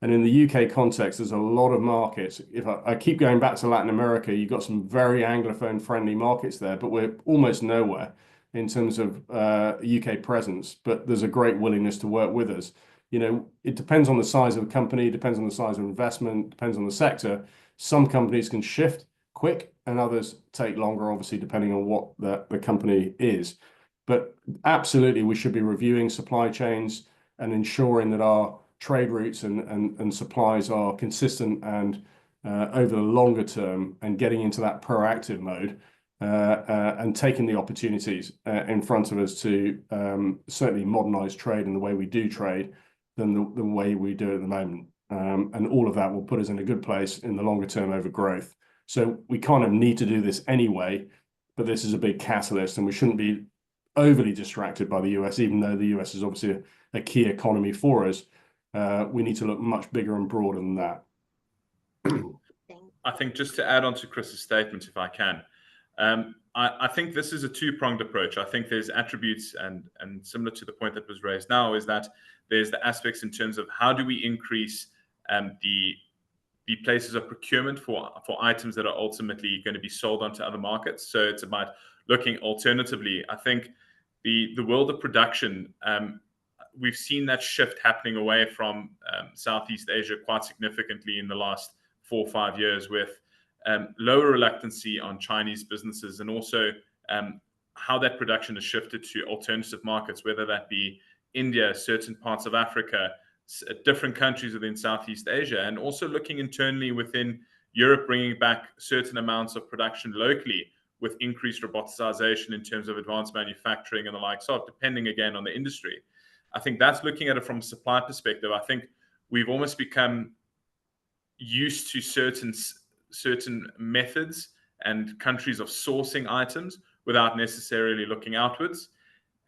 And in the UK context, there's a lot of markets. If I keep going back to Latin America, you've got some very Anglophone friendly markets there, but we're almost nowhere in terms of UK presence. But there's a great willingness to work with us. It depends on the size of the company, depends on the size of investment, depends on the sector. Some companies can shift quick and others take longer, obviously, depending on what the company is. But absolutely, we should be reviewing supply chains and ensuring that our trade routes and supplies are consistent and over the longer term, and getting into that proactive mode and taking the opportunities in front of us to certainly modernize trade and the way we do trade than the way we do it at the moment. And all of that will put us in a good place in the longer term over growth. So we kind of need to do this anyway, but this is a big catalyst, and we shouldn't be overly distracted by the US, even though the US is obviously a key economy for us. We need to look much bigger and broader than that. I think just to add on to Chris's statement, if I can, I think this is a two-pronged approach. I think there's attributes, and similar to the point that was raised now, is that there's the aspects in terms of how do we increase the places of procurement for items that are ultimately going to be sold onto other markets. So it's about looking alternatively. I think the world of production, we've seen that shift happening away from Southeast Asia quite significantly in the last 4 or 5 years, with lower reluctancy on Chinese businesses, and also how that production has shifted to alternative markets, whether that be India, certain parts of Africa, different countries within Southeast Asia, and also looking internally within Europe, bringing back certain amounts of production locally with increased roboticization in terms of advanced manufacturing and the likes of, depending again on the industry. I think that's looking at it from a supply perspective. I think we've almost become used to certain methods and countries of sourcing items without necessarily looking outwards.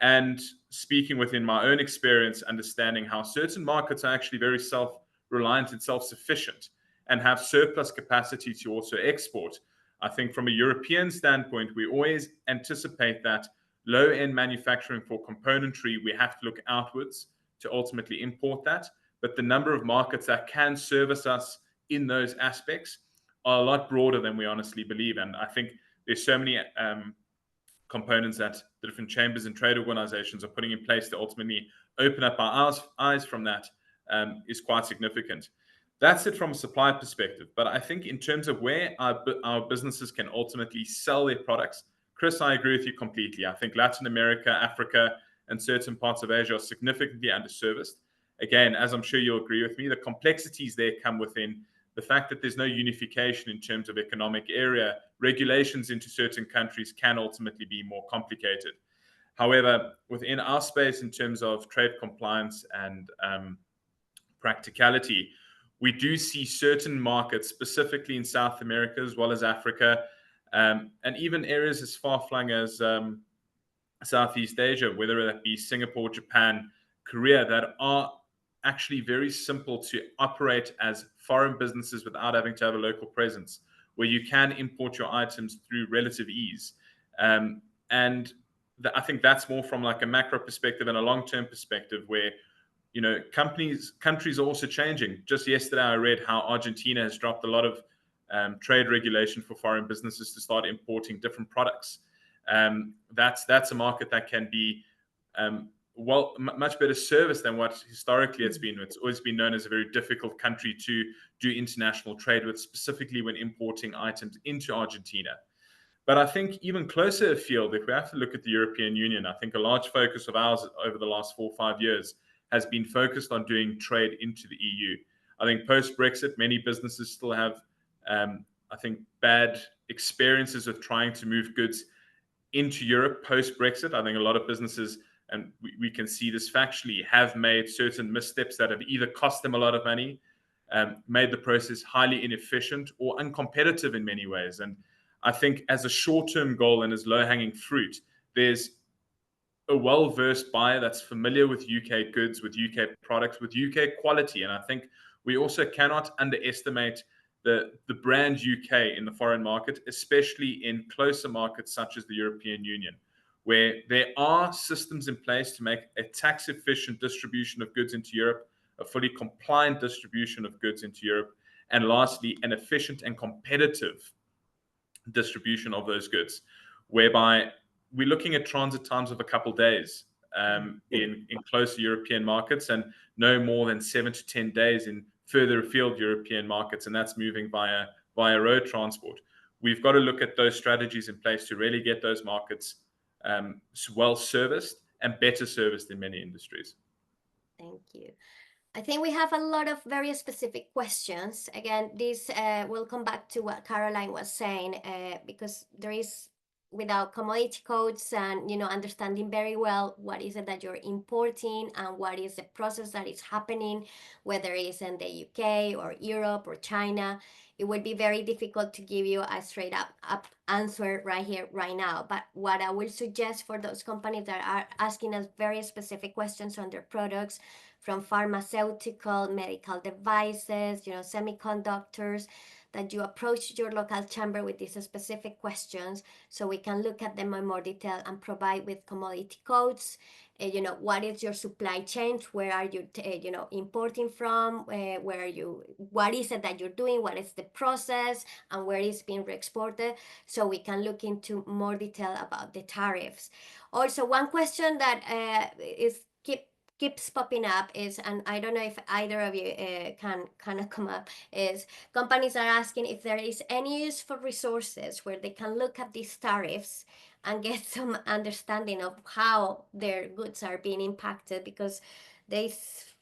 And speaking within my own experience, understanding how certain markets are actually very self-reliant and self-sufficient and have surplus capacity to also export. I think from a European standpoint, we always anticipate that low-end manufacturing for componentry, we have to look outwards to ultimately import that. But the number of markets that can service us in those aspects are a lot broader than we honestly believe. And I think there's so many components that the different chambers and trade organizations are putting in place to ultimately open up our eyes from that is quite significant. That's it from a supply perspective. But I think in terms of where our businesses can ultimately sell their products, Chris, I agree with you completely. I think Latin America, Africa, and certain parts of Asia are significantly underserviced. Again, as I'm sure you'll agree with me, the complexities there come within the fact that there's no unification in terms of economic area, regulations into certain countries can ultimately be more complicated. However, within our space, in terms of trade compliance and practicality, we do see certain markets, specifically in South America as well as Africa, and even areas as far-flung as Southeast Asia, whether that be Singapore, Japan, Korea, that are actually very simple to operate as foreign businesses without having to have a local presence, where you can import your items through relative ease. And I think that's more from like a macro perspective and a long-term perspective, where countries are also changing. Just yesterday, I read how Argentina has dropped a lot of trade regulation for foreign businesses to start importing different products. That's a market that can be much better service than what historically it's been. It's always been known as a very difficult country to do international trade with, specifically when importing items into Argentina. But I think even closer afield, if we have to look at the European Union, I think a large focus of ours over the last 4 or 5 years has been focused on doing trade into the EU. I think post-Brexit, many businesses still have, I think, bad experiences with trying to move goods into Europe post-Brexit. I think a lot of businesses, and we can see this factually, have made certain missteps that have either cost them a lot of money, made the process highly inefficient or uncompetitive in many ways. And I think as a short-term goal and as low-hanging fruit, there's a well-versed buyer that's familiar with UK goods, with UK products, with UK quality. And I think we also cannot underestimate the brand UK in the foreign market, especially in closer markets such as the European Union, where there are systems in place to make a tax-efficient distribution of goods into Europe, a fully compliant distribution of goods into Europe, and lastly, an efficient and competitive distribution of those goods, whereby we're looking at transit times of a couple of days in closer European markets, and no more than 7 to 10 days in further afield European markets, and that's moving via road transport. We've got to look at those strategies in place to really get those markets well serviced and better serviced in many industries. Thank you. I think we have a lot of very specific questions. Again, this will come back to what Caroline was saying, because there is, without commodity codes and understanding very well what is it that you're importing and what is the process that is happening, whether it's in the UK or Europe or China, it would be very difficult to give you a straight up answer right here, right now. But what I will suggest for those companies that are asking us very specific questions on their products, from pharmaceutical, medical devices, semiconductors, that you approach your local chamber with these specific questions so we can look at them in more detail and provide with commodity codes. What is your supply chain? Where are you, importing from? What is it that you're doing? What is the process? And where is being re-exported? So we can look into more detail about the tariffs. Also, one question that keeps popping up is, and I don't know if either of you can kind of come up, is companies are asking if there is any useful resources where they can look at these tariffs and get some understanding of how their goods are being impacted, because they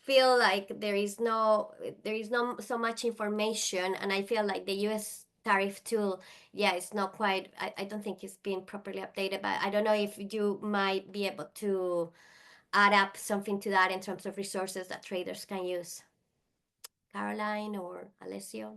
feel like there is no so much information, and I feel like the US tariff tool, it's not quite, I don't think it's been properly updated, but I don't know if you might be able to add up something to that in terms of resources that traders can use. Caroline or Alessio?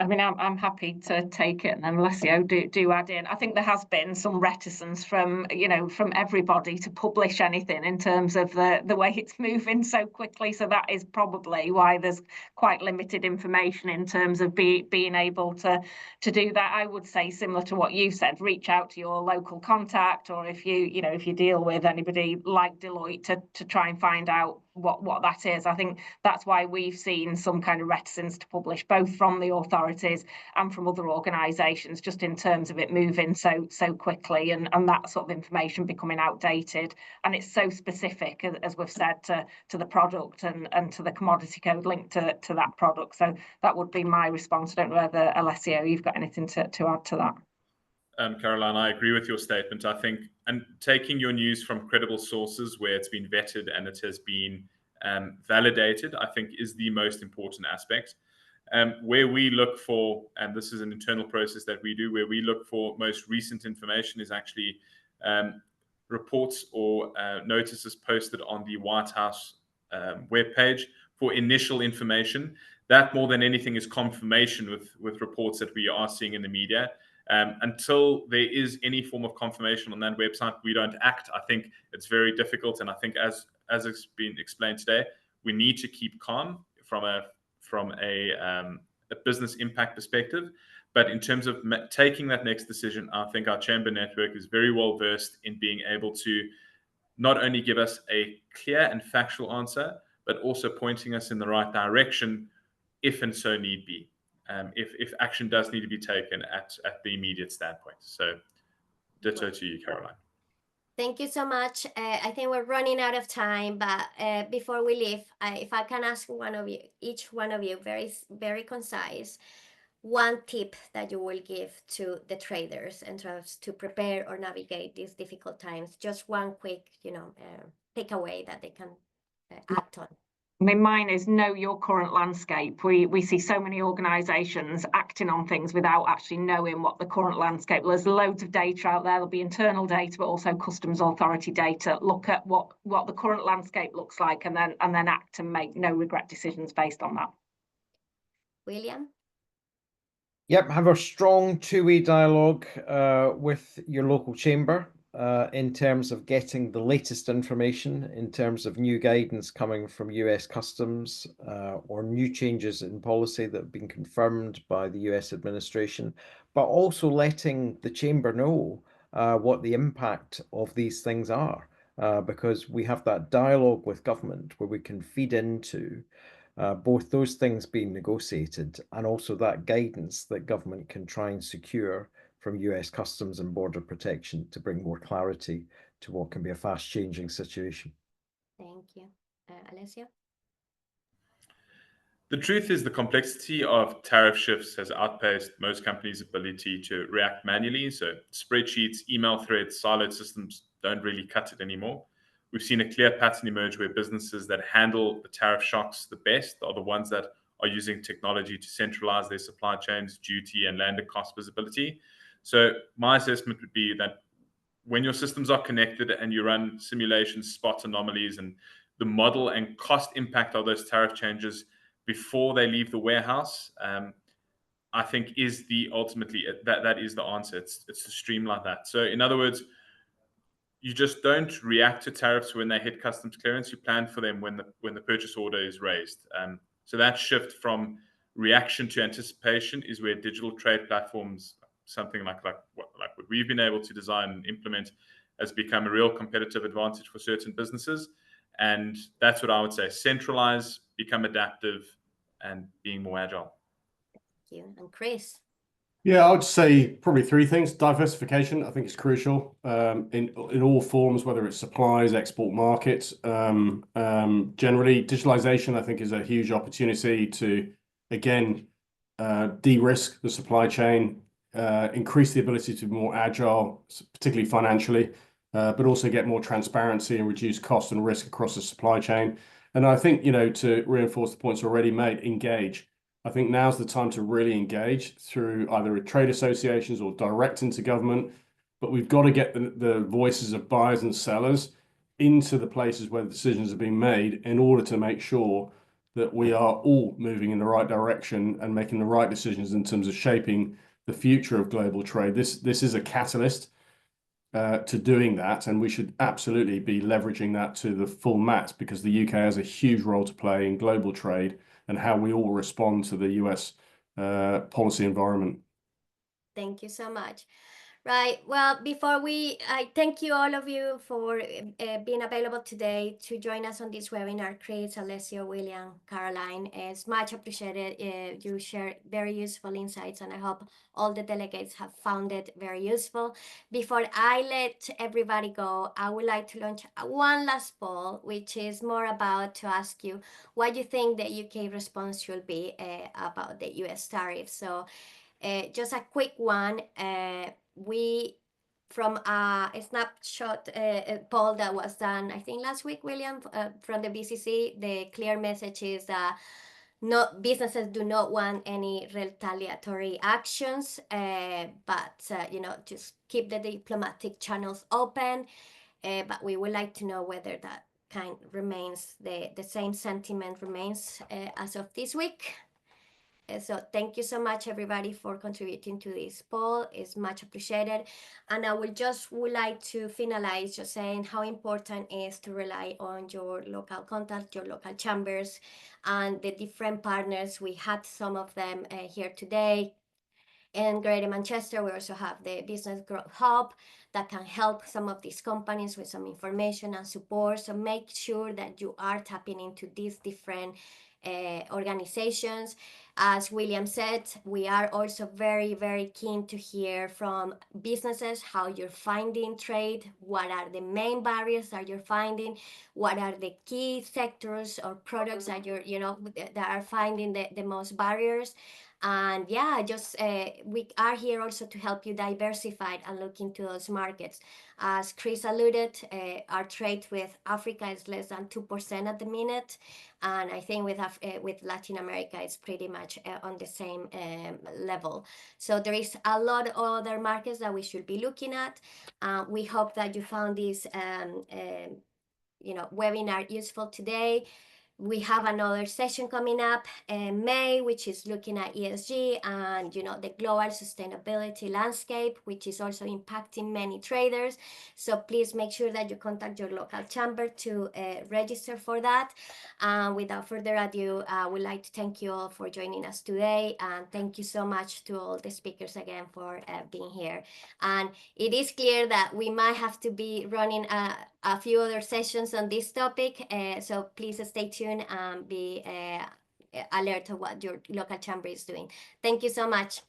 I mean, I'm happy to take it, and then Alessio do add in. I think there has been some reticence from everybody to publish anything in terms of the way it's moving so quickly. So that is probably why there's quite limited information in terms of being able to do that. I would say, similar to what you said, reach out to your local contact, or if you deal with anybody like Deloitte, to try and find out what that is. I think that's why we've seen some kind of reticence to publish, both from the authorities and from other organisations, just in terms of it moving so quickly and that sort of information becoming outdated. And it's so specific, as we've said, to the product and to the commodity code linked to that product. So that would be my response. I don't know whether, Alessio, you've got anything to add to that. Caroline, I agree with your statement. I think, and taking your news from credible sources where it's been vetted and it has been validated, I think is the most important aspect. Where we look for, and this is an internal process that we do, where we look for most recent information is actually reports or notices posted on the White House webpage for initial information. That more than anything is confirmation with reports that we are seeing in the media. Until there is any form of confirmation on that website, we don't act. I think it's very difficult, and I think as it's been explained today, we need to keep calm from a business impact perspective. But in terms of taking that next decision, I think our chamber network is very well versed in being able to not only give us a clear and factual answer, but also pointing us in the right direction if and so need be, if action does need to be taken at the immediate standpoint. So ditto to you, Caroline. Thank you so much. I think we're running out of time, but before we leave, if I can ask each one of you, very concise, one tip that you will give to the traders in terms to prepare or navigate these difficult times. Just one quick, takeaway that they can act on. I mean, mine is know your current landscape. We see so many organisations acting on things without actually knowing what the current landscape. There's loads of data out there. There'll be internal data, but also customs authority data. Look at what the current landscape looks like, and then act and make no regret decisions based on that. William? Yep, have a strong two-way dialogue with your local chamber in terms of getting the latest information, in terms of new guidance coming from US Customs or new changes in policy that have been confirmed by the US administration, but also letting the chamber know what the impact of these things are, because we have that dialogue with government where we can feed into both those things being negotiated and also that guidance that government can try and secure from US Customs and Border Protection to bring more clarity to what can be a fast-changing situation. Thank you. Alessio? The truth is the complexity of tariff shifts has outpaced most companies' ability to react manually. So spreadsheets, email threads, siloed systems don't really cut it anymore. We've seen a clear pattern emerge where businesses that handle the tariff shocks the best are the ones that are using technology to centralize their supply chains, duty, and landed cost visibility. So my assessment would be that when your systems are connected and you run simulations, spot anomalies, and the model and cost impact of those tariff changes before they leave the warehouse, I think is the ultimately that is the answer. It's to streamline that. So in other words, you just don't react to tariffs when they hit customs clearance. You plan for them when the purchase order is raised. So that shift from reaction to anticipation is where digital trade platforms, something like what we've been able to design and implement, has become a real competitive advantage for certain businesses. And that's what I would say: centralize, become adaptive, and being more agile. Thank you. And Chris? Yeah, I would say probably three things. Diversification, I think, is crucial in all forms, whether it's supplies, export markets. Generally, digitalization, I think, is a huge opportunity to, again, de-risk the supply chain, increase the ability to be more agile, particularly financially, but also get more transparency and reduce cost and risk across the supply chain. And I think, to reinforce the points already made, engage. I think now's the time to really engage through either trade associations or direct into government. But we've got to get the voices of buyers and sellers into the places where the decisions are being made in order to make sure that we are all moving in the right direction and making the right decisions in terms of shaping the future of global trade. This is a catalyst to doing that, and we should absolutely be leveraging that to the full max, because the UK has a huge role to play in global trade and how we all respond to the US policy environment. Thank you so much. Right. Well, I thank you all of you for being available today to join us on this webinar. Chris, Alessio, William, Caroline, it's much appreciated. You share very useful insights, and I hope all the delegates have found it very useful. Before I let everybody go, I would like to launch one last poll, which is more about to ask you what you think the UK response should be about the US tariffs. So just a quick one. From a snapshot poll that was done, I think last week, William, from the BCC, the clear message is that businesses do not want any retaliatory actions, but just keep the diplomatic channels open. But we would like to know whether that kind remains the same sentiment remains as of this week. So thank you so much, everybody, for contributing to this poll. It's much appreciated. And I would like to finalize just saying how important it is to rely on your local contact, your local chambers, and the different partners. We had some of them here today. In Greater Manchester, we also have the Business Growth Hub that can help some of these companies with some information and support. So make sure that you are tapping into these different organizations. As William said, we are also very, very keen to hear from businesses how you're finding trade, what are the main barriers that you're finding, what are the key sectors or products that that are finding the most barriers. And yeah, just we are here also to help you diversify and look into those markets. As Chris alluded, our trade with Africa is less than 2% at the minute, and I think with Latin America it's pretty much on the same level. So there is a lot of other markets that we should be looking at. We hope that you found this webinar useful today. We have another session coming up in May, which is looking at ESG and the global sustainability landscape, which is also impacting many traders. So please make sure that you contact your local chamber to register for that. Without further ado, I would like to thank you all for joining us today, and thank you so much to all the speakers again for being here. And it is clear that we might have to be running a few other sessions on this topic, so please stay tuned and be alert to what your local chamber is doing. Thank you so much.